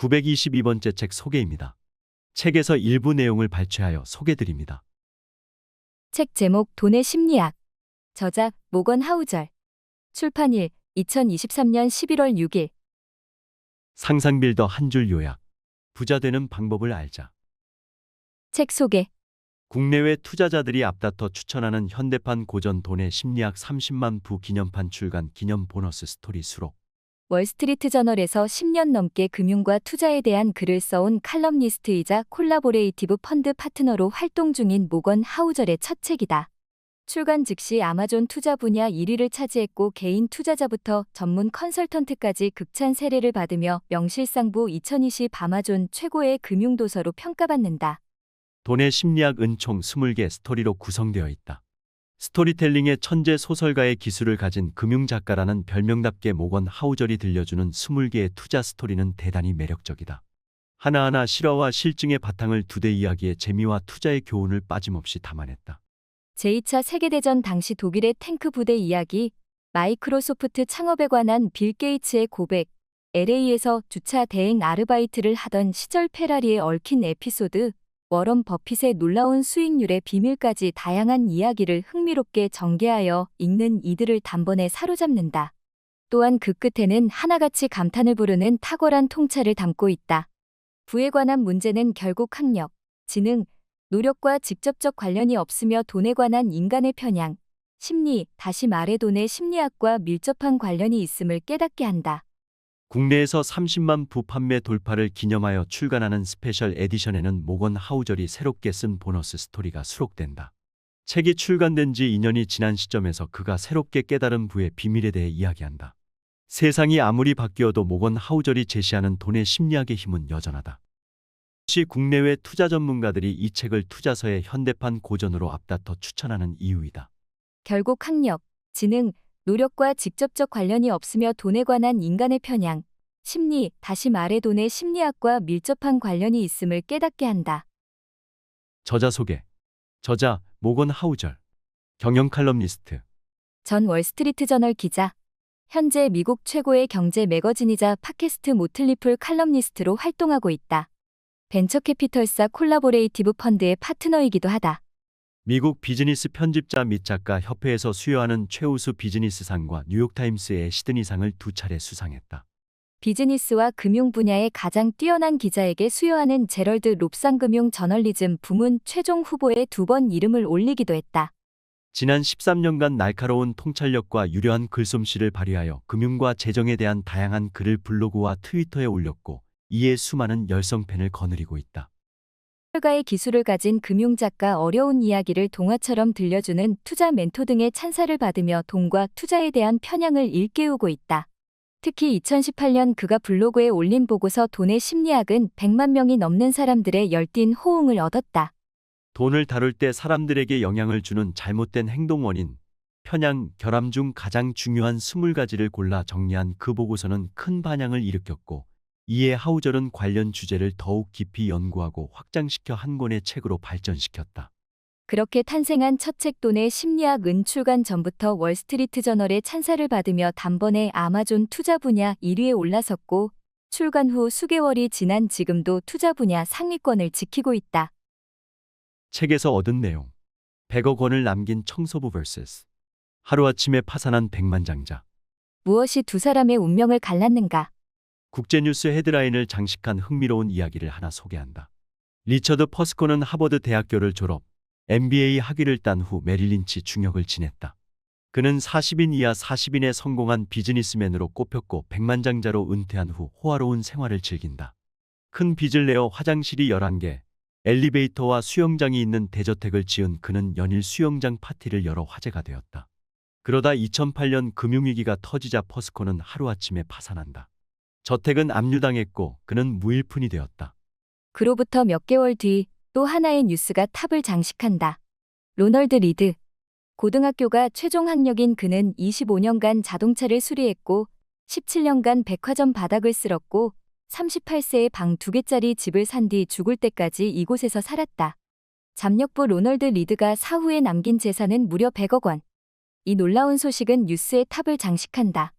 922번째 책 소개입니다. 책에서 일부 내용을 발췌하여 소개드립니다. 책 제목 돈의 심리학. 저자 모건 하우절. 출판일 2023년 11월 6일. 상상 빌더 한 줄 요약. 부자 되는 방법을 알자. 책 소개. 국내외 투자자들이 앞다퉈 추천하는 현대판 고전 돈의 심리학 30만 부 기념판 출간 기념 보너스 스토리 수록. 월스트리트 저널에서 10년 넘게 금융과 투자에 대한 글을 써온 칼럼니스트이자 콜라보레이티브 펀드 파트너로 활동 중인 모건 하우절의 첫 책이다. 출간 즉시 아마존 투자 분야 1위를 차지했고 개인 투자자부터 전문 컨설턴트까지 극찬 세례를 받으며 명실상부 2020 아마존 최고의 금융도서로 평가받는다. 돈의 심리학은 총 20개 스토리로 구성되어 있다. 스토리텔링의 천재 소설가의 기술을 가진 금융작가라는 별명답게 모건 하우절이 들려주는 20개의 투자 스토리는 대단히 매력적이다. 하나하나 실화와 실증의 바탕을 두대 이야기의 재미와 투자의 교훈을 빠짐없이 담아냈다. 제2차 세계대전 당시 독일의 탱크 부대 이야기, 마이크로소프트 창업에 관한 빌 게이츠의 고백, LA에서 주차 대행 아르바이트를 하던 시절 페라리에 얽힌 에피소드, 워런 버핏의 놀라운 수익률의 비밀까지 다양한 이야기를 흥미롭게 전개하여 읽는 이들을 단번에 사로잡는다. 또한 그 끝에는 하나같이 감탄을 부르는 탁월한 통찰을 담고 있다. 부에 관한 문제는 결국 학력, 지능, 노력과 직접적 관련이 없으며 돈에 관한 인간의 편향, 심리, 다시 말해 돈의 심리학과 밀접한 관련이 있음을 깨닫게 한다. 국내에서 30만 부 판매 돌파를 기념하여 출간하는 스페셜 에디션에는 모건 하우절이 새롭게 쓴 보너스 스토리가 수록된다. 책이 출간된 지 2년이 지난 시점에서 그가 새롭게 깨달은 부의 비밀에 대해 이야기한다. 세상이 아무리 바뀌어도 모건 하우절이 제시하는 돈의 심리학의 힘은 여전하다. 혹시 국내외 투자 전문가들이 이 책을 투자서의 현대판 고전으로 앞다퉈 추천하는 이유이다. 결국 학력, 지능, 노력과 직접적 관련이 없으며 돈에 관한 인간의 편향, 심리, 다시 말해 돈의 심리학과 밀접한 관련이 있음을 깨닫게 한다. 저자 소개. 저자 모건 하우절. 경영 칼럼니스트. 전 월스트리트 저널 기자. 현재 미국 최고의 경제 매거진이자 팟캐스트 모틀리풀 칼럼니스트로 활동하고 있다. 벤처캐피털사 콜라보레이티브 펀드의 파트너이기도 하다. 미국 비즈니스 편집자 및 작가 협회에서 수여하는 최우수 비즈니스상과 뉴욕타임스의 시드니상을 2차례 수상했다. 비즈니스와 금융 분야의 가장 뛰어난 기자에게 수여하는 제럴드 롭상 금융 저널리즘 부문 최종 후보에 2번 이름을 올리기도 했다. 지난 13년간 날카로운 통찰력과 유려한 글솜씨를 발휘하여 금융과 재정에 대한 다양한 글을 블로그와 트위터에 올렸고 이에 수많은 열성팬을 거느리고 있다. 가의 기술을 가진 금융작가 어려운 이야기를 동화처럼 들려주는 투자 멘토 등의 찬사를 받으며 돈과 투자에 대한 편향을 일깨우고 있다. 특히 2018년 그가 블로그에 올린 보고서 돈의 심리학은 100만 명이 넘는 사람들의 열띤 호응을 얻었다. 돈을 다룰 때 사람들에게 영향을 주는 잘못된 행동 원인, 편향, 결함 중 가장 중요한 20가지를 골라 정리한 그 보고서는 큰 반향을 일으켰고 이에 하우절은 관련 주제를 더욱 깊이 연구하고 확장시켜 한 권의 책으로 발전시켰다. 그렇게 탄생한 첫 책 돈의 심리학은 출간 전부터 월스트리트 저널의 찬사를 받으며 단번에 아마존 투자 분야 1위에 올라섰고 출간 후 수개월이 지난 지금도 투자 분야 상위권을 지키고 있다. 책에서 얻은 내용. 100억 원을 남긴 청소부 vs. 하루아침에 파산한 백만장자. 무엇이 두 사람의 운명을 갈랐는가? 국제뉴스 헤드라인을 장식한 흥미로운 이야기를 하나 소개한다. 리처드 퍼스코는 하버드 대학교를 졸업, MBA 학위를 딴 후 메릴린치 중역을 지냈다. 그는 40인 이하 40인의 성공한 비즈니스맨으로 꼽혔고 백만장자로 은퇴한 후 호화로운 생활을 즐긴다. 큰 빚을 내어 화장실이 11개, 엘리베이터와 수영장이 있는 대저택을 지은 그는 연일 수영장 파티를 열어 화제가 되었다. 그러다 2008년 금융위기가 터지자 퍼스코는 하루아침에 파산한다. 저택은 압류당했고 그는 무일푼이 되었다. 그로부터 몇 개월 뒤 또 하나의 뉴스가 탑을 장식한다. 로널드 리드. 고등학교가 최종 학력인 그는 25년간 자동차를 수리했고 17년간 백화점 바닥을 쓸었고 38세에 방 2개짜리 집을 산 뒤 죽을 때까지 이곳에서 살았다. 잡력부 로널드 리드가 사후에 남긴 재산은 무려 100억 원. 이 놀라운 소식은 뉴스의 탑을 장식한다.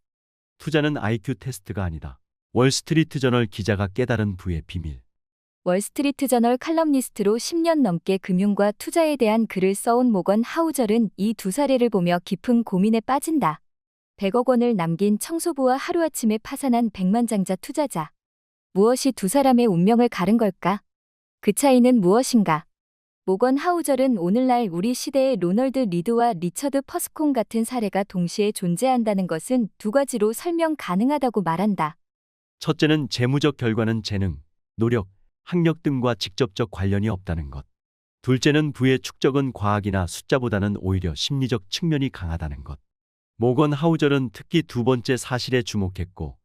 투자는 IQ 테스트가 아니다. 월스트리트 저널 기자가 깨달은 부의 비밀. 월스트리트 저널 칼럼니스트로 10년 넘게 금융과 투자에 대한 글을 써온 모건 하우절은 이 두 사례를 보며 깊은 고민에 빠진다. 100억 원을 남긴 청소부와 하루아침에 파산한 백만장자 투자자. 무엇이 두 사람의 운명을 가른 걸까? 그 차이는 무엇인가? 모건 하우절은 오늘날 우리 시대의 로널드 리드와 리처드 퍼스콘 같은 사례가 동시에 존재한다는 것은 두 가지로 설명 가능하다고 말한다. 첫째는 재무적 결과는 재능, 노력, 학력 등과 직접적 관련이 없다는 것. 둘째는 부의 축적은 과학이나 숫자보다는 오히려 심리적 측면이 강하다는 것. 모건 하우절은 특히 두 번째 사실에 주목했고,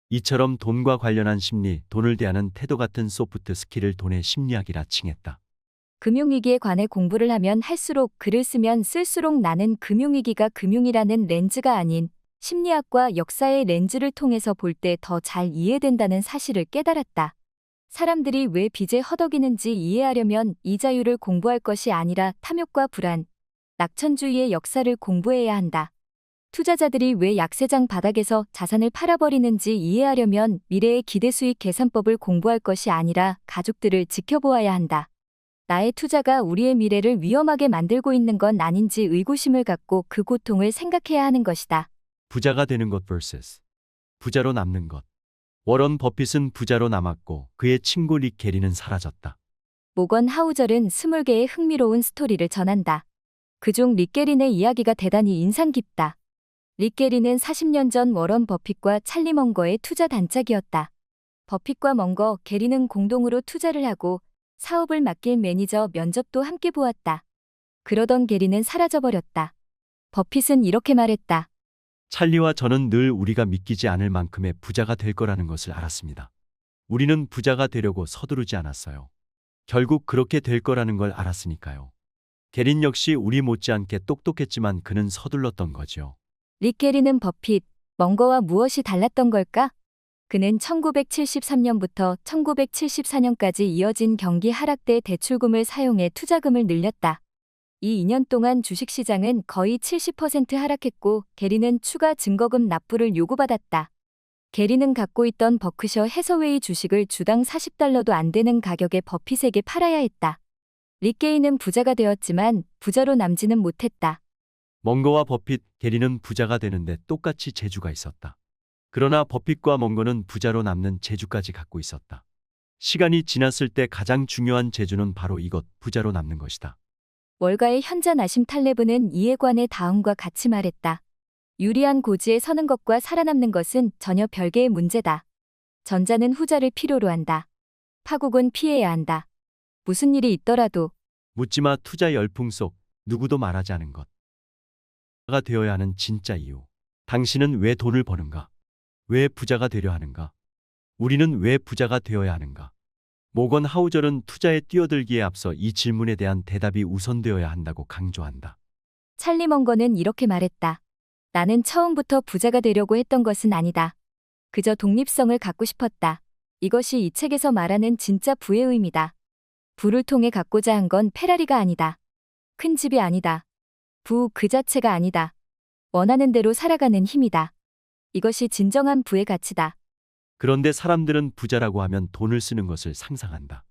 이처럼 돈과 관련한 심리, 돈을 대하는 태도 같은 소프트 스킬을 돈의 심리학이라 칭했다. 금융위기에 관해 공부를 하면 할수록 글을 쓰면 쓸수록 나는 금융위기가 금융이라는 렌즈가 아닌 심리학과 역사의 렌즈를 통해서 볼 때 더 잘 이해된다는 사실을 깨달았다. 사람들이 왜 빚에 허덕이는지 이해하려면 이자율을 공부할 것이 아니라 탐욕과 불안, 낙천주의의 역사를 공부해야 한다. 투자자들이 왜 약세장 바닥에서 자산을 팔아버리는지 이해하려면 미래의 기대수익 계산법을 공부할 것이 아니라 가족들을 지켜보아야 한다. 나의 투자가 우리의 미래를 위험하게 만들고 있는 건 아닌지 의구심을 갖고 그 고통을 생각해야 하는 것이다. 부자가 되는 것 vs 부자로 남는 것. 워런 버핏은 부자로 남았고 그의 친구 릭 게리는 사라졌다. 모건 하우절은 20개의 흥미로운 스토리를 전한다. 그중 릭 게린의 이야기가 대단히 인상 깊다. 릭 게리는 40년 전 워런 버핏과 찰리 멍거의 투자 단짝이었다. 버핏과 멍거, 게리는 공동으로 투자를 하고 사업을 맡길 매니저 면접도 함께 보았다. 그러던 게리는 사라져버렸다. 버핏은 이렇게 말했다. 찰리와 저는 늘 우리가 믿기지 않을 만큼의 부자가 될 거라는 것을 알았습니다. 우리는 부자가 되려고 서두르지 않았어요. 결국 그렇게 될 거라는 걸 알았으니까요. 게린 역시 우리 못지않게 똑똑했지만 그는 서둘렀던 거죠. 릭 게리는 버핏, 멍거와 무엇이 달랐던 걸까? 그는 1973년부터 1974년까지 이어진 경기 하락 때 대출금을 사용해 투자금을 늘렸다. 이 2년 동안 주식시장은 거의 70% 하락했고 게리는 추가 증거금 납부를 요구받았다. 게리는 갖고 있던 버크셔 해서웨이 주식을 주당 $40도 안 되는 가격에 버핏에게 팔아야 했다. 릭 게이는 부자가 되었지만 부자로 남지는 못했다. 멍거와 버핏, 게리는 부자가 되는데 똑같이 재주가 있었다. 그러나 버핏과 멍거는 부자로 남는 재주까지 갖고 있었다. 시간이 지났을 때 가장 중요한 재주는 바로 이것, 부자로 남는 것이다. 월가의 현자 나심 탈레브는 이에 관해 다음과 같이 말했다. 유리한 고지에 서는 것과 살아남는 것은 전혀 별개의 문제다. 전자는 후자를 필요로 한다. 파국은 피해야 한다. 무슨 일이 있더라도 묻지마 투자 열풍 속 누구도 말하지 않은 것. 부자가 되어야 하는 진짜 이유. 당신은 왜 돈을 버는가? 왜 부자가 되려 하는가? 우리는 왜 부자가 되어야 하는가? 모건 하우절은 투자에 뛰어들기에 앞서 이 질문에 대한 대답이 우선되어야 한다고 강조한다. 찰리 멍거는 이렇게 말했다. 나는 처음부터 부자가 되려고 했던 것은 아니다. 그저 독립성을 갖고 싶었다. 이것이 이 책에서 말하는 진짜 부의 의미다. 부를 통해 갖고자 한 건 페라리가 아니다. 큰 집이 아니다. 부 그 자체가 아니다. 원하는 대로 살아가는 힘이다. 이것이 진정한 부의 가치다. 그런데 사람들은 부자라고 하면 돈을 쓰는 것을 상상한다.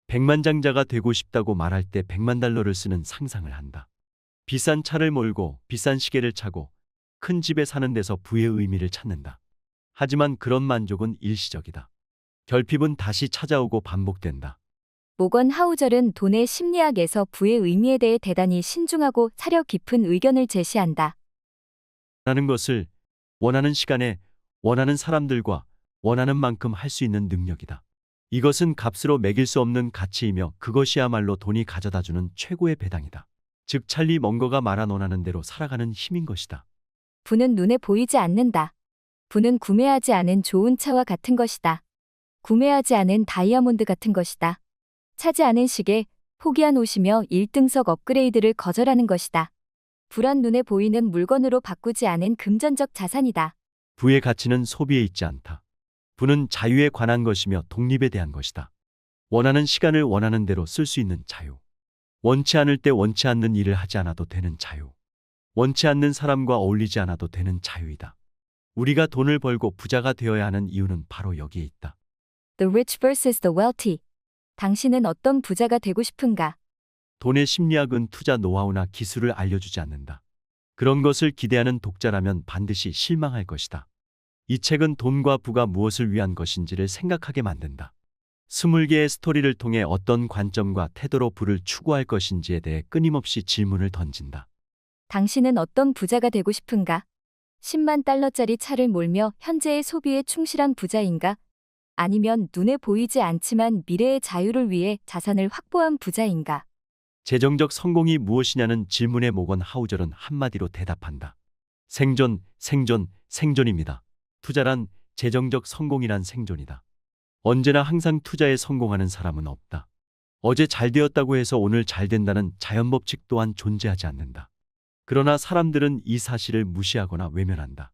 백만장자가 되고 싶다고 말할 때 $100만 쓰는 상상을 한다. 비싼 차를 몰고 비싼 시계를 차고 큰 집에 사는 데서 부의 의미를 찾는다. 하지만 그런 만족은 일시적이다. 결핍은 다시 찾아오고 반복된다. 모건 하우절은 돈의 심리학에서 부의 의미에 대해 대단히 신중하고 사려 깊은 의견을 제시한다. 원하는 것을 원하는 시간에 원하는 사람들과 원하는 만큼 할 수 있는 능력이다. 이것은 값으로 매길 수 없는 가치이며 그것이야말로 돈이 가져다주는 최고의 배당이다. 즉 찰리 멍거가 말한 원하는 대로 살아가는 힘인 것이다. 부는 눈에 보이지 않는다. 부는 구매하지 않은 좋은 차와 같은 것이다. 구매하지 않은 다이아몬드 같은 것이다. 차지 않은 시계, 포기한 옷이며 1등석 업그레이드를 거절하는 것이다. 부란 눈에 보이는 물건으로 바꾸지 않은 금전적 자산이다. 부의 가치는 소비에 있지 않다. 부는 자유에 관한 것이며 독립에 대한 것이다. 원하는 시간을 원하는 대로 쓸 수 있는 자유. 원치 않을 때 원치 않는 일을 하지 않아도 되는 자유. 원치 않는 사람과 어울리지 않아도 되는 자유이다. 우리가 돈을 벌고 부자가 되어야 하는 이유는 바로 여기에 있다. The rich versus the wealthy. 당신은 어떤 부자가 되고 싶은가? 돈의 심리학은 투자 노하우나 기술을 알려주지 않는다. 그런 것을 기대하는 독자라면 반드시 실망할 것이다. 이 책은 돈과 부가 무엇을 위한 것인지를 생각하게 만든다. 20개의 스토리를 통해 어떤 관점과 태도로 부를 추구할 것인지에 대해 끊임없이 질문을 던진다. 당신은 어떤 부자가 되고 싶은가? 10만 달러짜리 차를 몰며 현재의 소비에 충실한 부자인가? 아니면 눈에 보이지 않지만 미래의 자유를 위해 자산을 확보한 부자인가? 재정적 성공이 무엇이냐는 질문에 모건 하우절은 한마디로 대답한다. 생존, 생존, 생존입니다. 투자란 재정적 성공이란 생존이다. 언제나 항상 투자에 성공하는 사람은 없다. 어제 잘 되었다고 해서 오늘 잘 된다는 자연법칙 또한 존재하지 않는다. 그러나 사람들은 이 사실을 무시하거나 외면한다.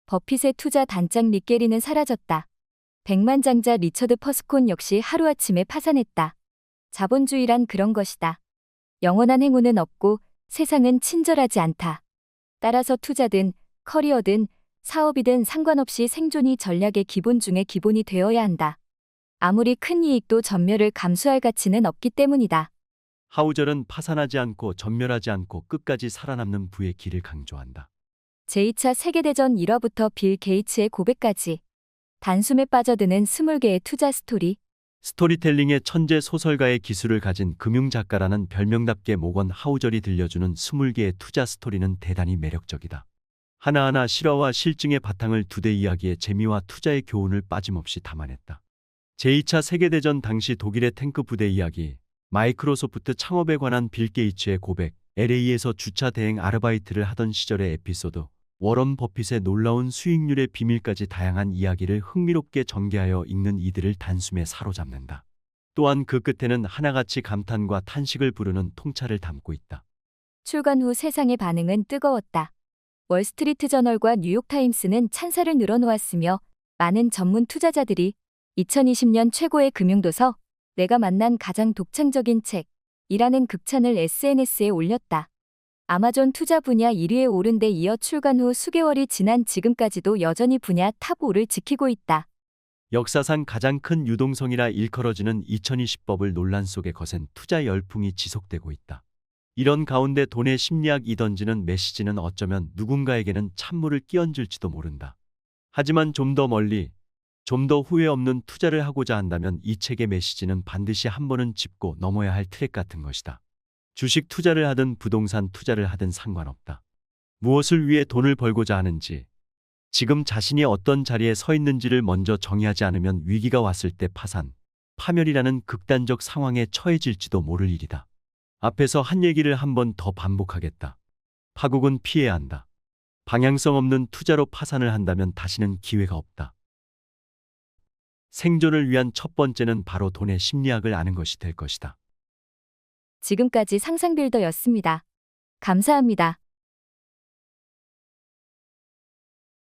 버핏의 투자 단짝 릭게리는 사라졌다. 백만장자 리처드 퍼스콘 역시 하루아침에 파산했다. 자본주의란 그런 것이다. 영원한 행운은 없고 세상은 친절하지 않다. 따라서 투자든 커리어든 사업이든 상관없이 생존이 전략의 기본 중에 기본이 되어야 한다. 아무리 큰 이익도 전멸을 감수할 가치는 없기 때문이다. 하우절은 파산하지 않고 전멸하지 않고 끝까지 살아남는 부의 길을 강조한다. 제2차 세계대전 1화부터 빌 게이츠의 고백까지. 단숨에 빠져드는 20개의 투자 스토리. 스토리텔링의 천재 소설가의 기술을 가진 금융작가라는 별명답게 모건 하우절이 들려주는 20개의 투자 스토리는 대단히 매력적이다. 하나하나 실화와 실증의 바탕을 두대 이야기의 재미와 투자의 교훈을 빠짐없이 담아냈다. 제2차 세계대전 당시 독일의 탱크 부대 이야기, 마이크로소프트 창업에 관한 빌 게이츠의 고백, LA에서 주차 대행 아르바이트를 하던 시절의 에피소드, 워런 버핏의 놀라운 수익률의 비밀까지 다양한 이야기를 흥미롭게 전개하여 읽는 이들을 단숨에 사로잡는다. 또한 그 끝에는 하나같이 감탄과 탄식을 부르는 통찰을 담고 있다. 출간 후 세상의 반응은 뜨거웠다. 월스트리트 저널과 뉴욕타임스는 찬사를 늘어놓았으며 많은 전문 투자자들이 2020년 최고의 금융도서, 내가 만난 가장 독창적인 책이라는 극찬을 SNS에 올렸다. 아마존 투자 분야 1위에 오른 데 이어 출간 후 수개월이 지난 지금까지도 여전히 분야 탑 5를 지키고 있다. 역사상 가장 큰 유동성이라 일컬어지는 2020버블 논란 속에 거센 투자 열풍이 지속되고 있다. 이런 가운데 돈의 심리학이 던지는 메시지는 어쩌면 누군가에게는 찬물을 끼얹을지도 모른다. 하지만 좀 더 멀리, 좀 더 후회 없는 투자를 하고자 한다면 이 책의 메시지는 반드시 한 번은 짚고 넘어야 할 트랙 같은 것이다. 주식 투자를 하든 부동산 투자를 하든 상관없다. 무엇을 위해 돈을 벌고자 하는지, 지금 자신이 어떤 자리에 서 있는지를 먼저 정의하지 않으면 위기가 왔을 때 파산, 파멸이라는 극단적 상황에 처해질지도 모를 일이다. 앞에서 한 얘기를 한 번 더 반복하겠다. 파국은 피해야 한다. 방향성 없는 투자로 파산을 한다면 다시는 기회가 없다. 생존을 위한 첫 번째는 바로 돈의 심리학을 아는 것이 될 것이다. 지금까지 상상빌더였습니다. 감사합니다.